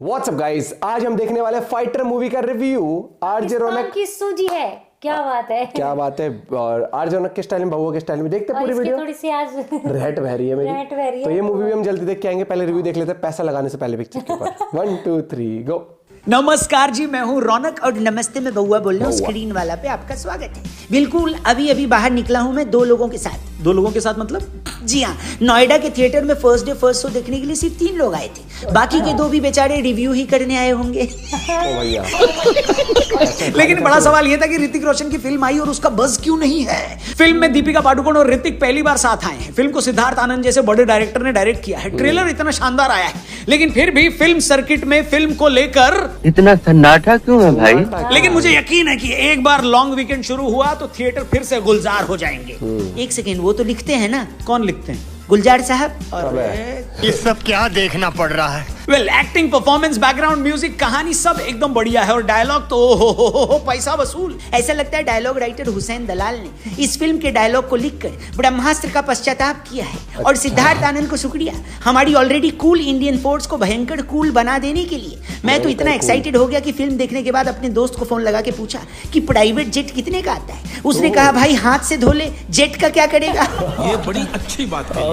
WhatsApp guys, आज हम देखने वाले फाइटर मूवी का रिव्यू। आरजे रौनक की सूजी है, क्या बात है, क्या बात है। और आरजे रौनक के स्टाइल में, भगवा के स्टाइल में देखते पूरी वीडियो। थोड़ी सी आज रहट बह रही है मेरी। तो ये मूवी भी हम जल्दी देख के आएंगे। पहले रिव्यू देख लेते हैं पैसा लगाने से पहले पिक्चर के ऊपर। 1 2 3 गो। नमस्कार जी, मैं हूँ रौनक और नमस्ते में बउआ बोल रहा हूँ। स्क्रीन वाला पे आपका स्वागत है। बिल्कुल अभी बाहर निकला हूँ मैं दो लोगों के साथ मतलब जी हाँ, नोएडा के थिएटर में फर्स्ट डे फर्स्ट शो देखने के लिए सिर्फ 3 लोग आए थे। बाकी के 2 भी बेचारे रिव्यू ही करने आए होंगे। भैया लेकिन बड़ा सवाल ये था कि ऋतिक रोशन की फिल्म आई और उसका बज़ क्यों नहीं है। फिल्म में दीपिका पादुकोण और ऋतिक पहली बार साथ आए हैं। फिल्म को सिद्धार्थ आनंद जैसे बड़े डायरेक्टर ने डायरेक्ट किया है। ट्रेलर इतना शानदार आया है, लेकिन फिर भी फिल्म सर्किट में फिल्म को लेकर इतना सन्नाटा क्यों है भाई? लेकिन मुझे यकीन है कि एक बार लॉन्ग वीकेंड शुरू हुआ तो थिएटर फिर से गुलजार हो जाएंगे। एक सेकेंड, वो तो लिखते हैं ना, कौन लिखते हैं? गुलजार साहब। और ये सब क्या देखना पड़ रहा है? Well, acting, performance, background music, कहानी सब एकदम बढ़िया है। और डायलॉग तो हो पैसा वसूल। ऐसा लगता है डायलॉग राइटर हुसैन दलाल ने इस फिल्म के डायलॉग को लिखकर ब्रह्मास्त्र का पश्चाताप किया है। और सिद्धार्थ आनंद को शुक्रिया, हमारी ऑलरेडी कूल इंडियन फोर्स को भयंकर कूल बना देने के लिए। मैं तो इतना एक्साइटेड हो गया कि फिल्म देखने के बाद अपने दोस्त को फोन लगा के पूछा कि प्राइवेट जेट कितने का आता है। उसने कहा भाई हाथ से धो ले, जेट का क्या करेगा। ये बड़ी अच्छी बात है।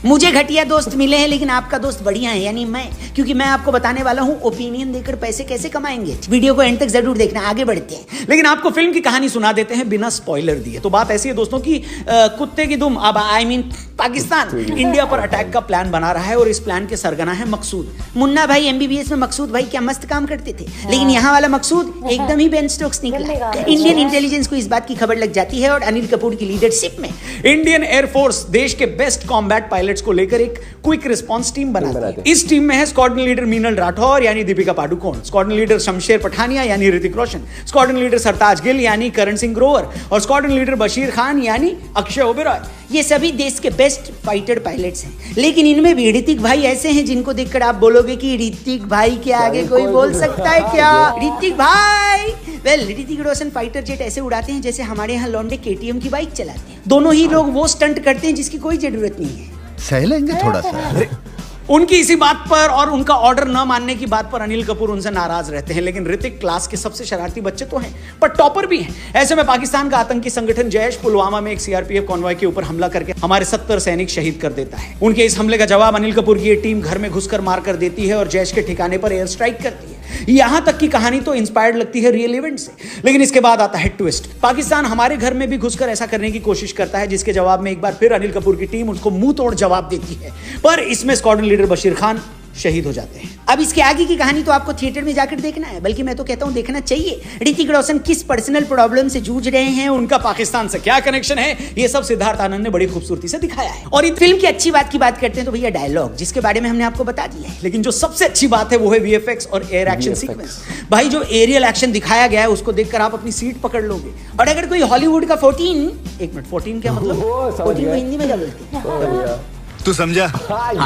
मुझे घटिया दोस्त मिले हैं, लेकिन आपका दोस्त बढ़िया है, यानी मैं। क्योंकि मैं आपको बताने वाला हूँ ओपिनियन देकर पैसे कैसे कमाएंगे। वीडियो को एंड तक जरूर देखना, आगे बढ़ते हैं। लेकिन आपको फिल्म की कहानी सुना देते हैं बिना स्पॉइलर दिए। तो बात ऐसी है दोस्तों की कुत्ते की दुम, अब आई मीन पाकिस्तान इंडिया पर अटैक का प्लान बना रहा है और इस प्लान के सरगना है मकसूद। मुन्ना भाई MBBS में मकसूद भाई क्या मस्त काम करते थे, लेकिन यहाँ वाला मकसूद एकदम ही बेन स्टोक्स निकला। इंडियन इंटेलिजेंस को इस बात की खबर लग जाती है और अनिल कपूर की लीडरशिप में इंडियन एयरफोर्स देश के बेस्ट कॉम्बैट पायलट्स को लेकर एक क्विक रिस्पांस टीम बनाती है। इस टीम में है स्क्वाड्रन लीडर मीनल राठौर यानी दीपिका पादुकोण, स्क्वाड्रन लीडर शमशेर पठानिया यानी ऋतिक रोशन, स्क्वाड्रन लीडर सरताज गिल यानी करण सिंह ग्रोवर और स्क्वाड्रन लीडर बशीर खान यानी अक्षय ओबेरॉय। ये सभी देश के बेस्ट फाइटर पायलट्स हैं, लेकिन इनमें भी ऋतिक भाई ऐसे हैं जिनको देखकर आप बोलोगे कि ऋतिक भाई के आगे कोई बोल सकता है क्या? ऋतिक भाई well, Hrithik Roshan fighter jet ऐसे उड़ाते हैं जैसे हमारे यहाँ लौंडे KTM की बाइक चलाते हैं। दोनों ही लोग वो स्टंट करते हैं जिसकी कोई जरूरत नहीं है। सह लेंगे थोड़ा सा। उनकी इसी बात पर और उनका ऑर्डर न मानने की बात पर अनिल कपूर उनसे नाराज रहते हैं। लेकिन ऋतिक क्लास के सबसे शरारती बच्चे तो हैं, पर टॉपर भी हैं। ऐसे में पाकिस्तान का आतंकी संगठन जैश पुलवामा में एक CRPF कॉन्वॉय के ऊपर हमला करके हमारे 70 सैनिक शहीद कर देता है। उनके इस हमले का जवाब अनिल कपूर की ये टीम घर में घुसकर मार कर देती है और जैश के ठिकाने पर एयर स्ट्राइक करती है। यहां तक की कहानी तो इंस्पायर्ड लगती है रियल इवेंट से, लेकिन इसके बाद आता है ट्विस्ट। पाकिस्तान हमारे घर में भी घुसकर ऐसा करने की कोशिश करता है, जिसके जवाब में एक बार फिर अनिल कपूर की टीम उसको मुंह तोड़ जवाब देती है। पर इसमें स्क्वाड्रन लीडर बशीर खान शहीद हो जाते हैं। अब इसके आगे की कहानी तो आपको थिएटर में जाकर देखना है, बल्कि मैं तो कहता हूं देखना चाहिए। ऋतिक रोशन किस पर्सनल प्रॉब्लम से जूझ रहे हैं, उनका पाकिस्तान से क्या कनेक्शन है, ये सब सिद्धार्थ आनंद ने बड़ी खूबसूरती से दिखाया है। और इस फिल्म की अच्छी बात की बात करते हैं तो भैया डायलॉग, जिसके बारे में हमने आपको बता दिया है। लेकिन जो सबसे अच्छी बात है वो है VFX और एयर एक्शन सीक्वेंस। भाई जो एरियल एक्शन दिखाया गया है उसको देखकर आप अपनी सीट पकड़ लोगे। और अगर कोई हॉलीवुड का 14 क्या मतलब 14 को हिंदी में क्या बोलते हैं? तू समझा?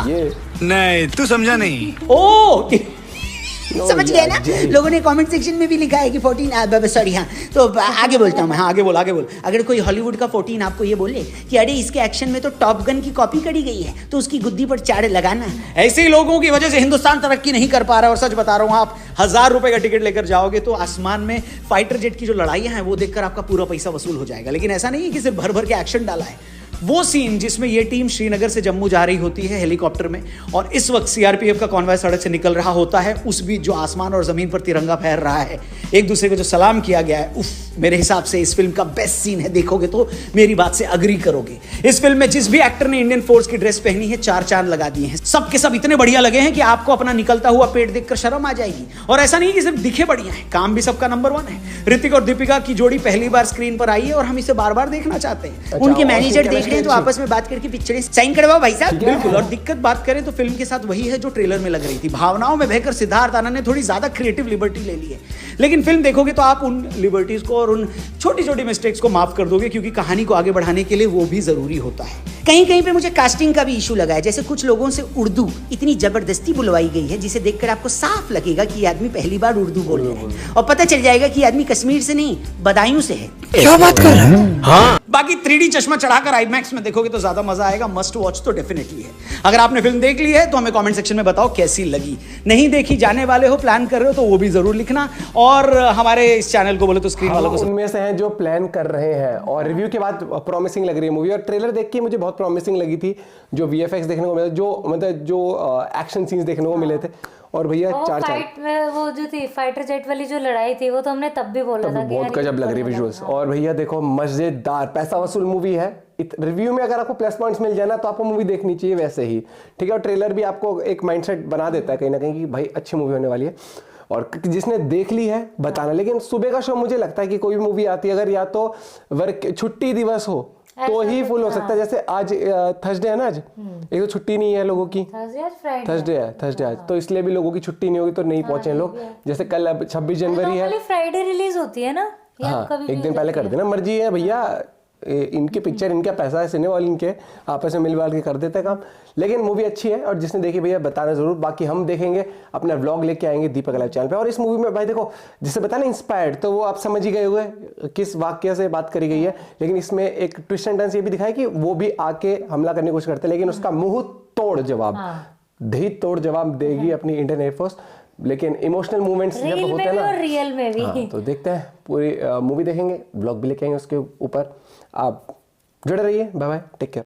ये नहीं, तू समझा नहीं। ओ समझ गए ना? लोगों ने कमेंट सेक्शन में भी लिखा है कि 14 सॉरी हाँ, तो आगे बोलता हूँ मैं। हाँ आगे बोल। अगर कोई हॉलीवुड का 14 आपको ये बोले कि अरे इसके एक्शन में तो टॉप गन की कॉपी करी गई है, तो उसकी गुद्दी पर चाड़ लगाना। ऐसे ही लोगों की वजह से हिंदुस्तान तरक्की नहीं कर पा रहा है। और सच बता रहा हूँ, आप 1000 रुपए का टिकट लेकर जाओगे तो आसमान में फाइटर जेट की जो लड़ाइयां हैं वो देखकर आपका पूरा पैसा वसूल हो जाएगा। लेकिन ऐसा नहीं है कि सिर्फ भर के एक्शन डाला है। वो सीन जिसमें ये टीम श्रीनगर से जम्मू जा रही होती है हेलीकॉप्टर में, और इस वक्त CRPF का कॉन्वॉय सड़क से निकल रहा होता है, उस बीच जो आसमान और जमीन पर तिरंगा फहर रहा है, एक दूसरे को जो सलाम किया गया है, उफ, मेरे हिसाब से इस फिल्म का बेस्ट सीन है। देखोगे तो मेरी बात से अग्री करोगे। इस फिल्म में जिस भी एक्टर ने इंडियन फोर्स की ड्रेस पहनी है 4 चांद लगा दिए हैं। सबके सब इतने बढ़िया लगे हैं कि आपको अपना निकलता हुआ पेट देखकर शर्म आ जाएगी। और ऐसा नहीं कि सिर्फ दिखे बढ़िया है, काम भी सबका नंबर 1 है। ऋतिक और दीपिका की जोड़ी पहली बार स्क्रीन पर आई है और हम इसे बार बार देखना चाहते हैं। उनके मैनेजर देख रहे हैं तो आपस में बात करके पिक्चरें साइन करवाओ भाई साहब। बिल्कुल। और दिक्कत बात करें तो फिल्म के साथ वही है जो ट्रेलर में लग रही थी। भावनाओं में बहकर सिद्धार्थ आनंद ने थोड़ी ज्यादा क्रिएटिव लिबर्टी ले ली है, लेकिन फिल्म देखोगे तो आप उन लिबर्टीज को और उन छोटी छोटी मिस्टेक्स को माफ कर दोगे, क्योंकि कहानी को आगे बढ़ाने के लिए वो भी जरूरी होता है। कहीं कहीं पे मुझे कास्टिंग का भी इशू लगा है। जैसे कुछ लोगों से उर्दू इतनी जबरदस्ती बुलवाई गई है जिसे देखकर आपको साफ लगेगा कि ये आदमी पहली बार उर्दू बोल रहा है, और पता चल जाएगा कि आदमी कश्मीर से नहीं बदायूं से है। क्या बात कर रहे हैं? हाँ बाकी 3D चश्मा चढ़ाकर आईमैक्स में देखोगे तो ज्यादा मजा आएगा। मस्ट वॉच तो डेफिनेटली है। अगर आपने फिल्म देख ली है तो हमें कमेंट सेक्शन में बताओ कैसी लगी। नहीं देखी, जाने वाले हो, प्लान कर रहे हो, तो वो भी जरूर लिखना। और हमारे इस चैनल को बोले तो स्क्रीन वालों को उनमें से हैं जो प्लान कर रहे हैं और रिव्यू के बाद प्रॉमिसिंग लग रही है मूवी। और ट्रेलर देख के मुझे बहुत प्रॉमिसिंग लगी थी। जो VFX देखने को मिला, जो एक्शन सीन्स देखने को मिले थे। और भैया वो चार फाइट में वो जो थी फाइटर जेट वाली जो लड़ाई थी वो तो हमने तब भी बोला था कि बहुत गजब लग रही है विजुअल्स। और भैया देखो मजेदार पैसा वसूल मूवी है। रिव्यू में अगर आपको प्लस पॉइंट्स मिल जाए ना तो आपको मूवी देखनी चाहिए वैसे ही, ठीक है। और ट्रेलर भी आपको एक माइंडसेट बना देता है कहीं ना कहीं कि भाई अच्छी मूवी होने वाली है। और जिसने देख ली है बताना। लेकिन सुबह का शो मुझे लगता है कि कोई भी मूवी आती है अगर या तो वर्क छुट्टी दिवस हो तो ही फुल हो सकता है। जैसे आज थर्सडे है ना, आज एक तो छुट्टी नहीं है लोगों की, थर्सडे है आज, तो इसलिए भी लोगों की छुट्टी नहीं होगी तो नहीं पहुंचे लोग। जैसे कल अब 26 जनवरी है, फ्राइडे रिलीज होती है ना, हाँ एक दिन पहले कर देना, मर्जी है भैया। इनकी पिक्चर, इनका पैसा है, सिनेमा वाले इनके आपस में मिल के कर देते हैं काम। लेकिन मूवी अच्छी है और जिसने देखी भैया बताना जरूर। बाकी हम देखेंगे, अपना व्लॉग लेके आएंगे दीपक लाइव चैनल पे। और इस मूवी में भाई देखो जिसे बताया ना इंस्पायर्ड, तो वो आप समझ ही गए हुए किस वाक्य से बात करी गई है। लेकिन इसमें एक ट्विस्ट एंड टर्न्स ये भी दिखाया कि वो भी आके हमला करने की कोशिश करते हैं, लेकिन उसका मुंह तोड़ जवाब, दही तोड़ जवाब देगी अपनी इंडियन एयरफोर्स। लेकिन इमोशनल मूवमेंट्स जब होते हैं ना, रियल में भी हाँ, तो देखते हैं पूरी मूवी देखेंगे, ब्लॉग भी लेके आएंगे उसके ऊपर। आप जुड़े रहिए, बाय बाय, टेक केयर।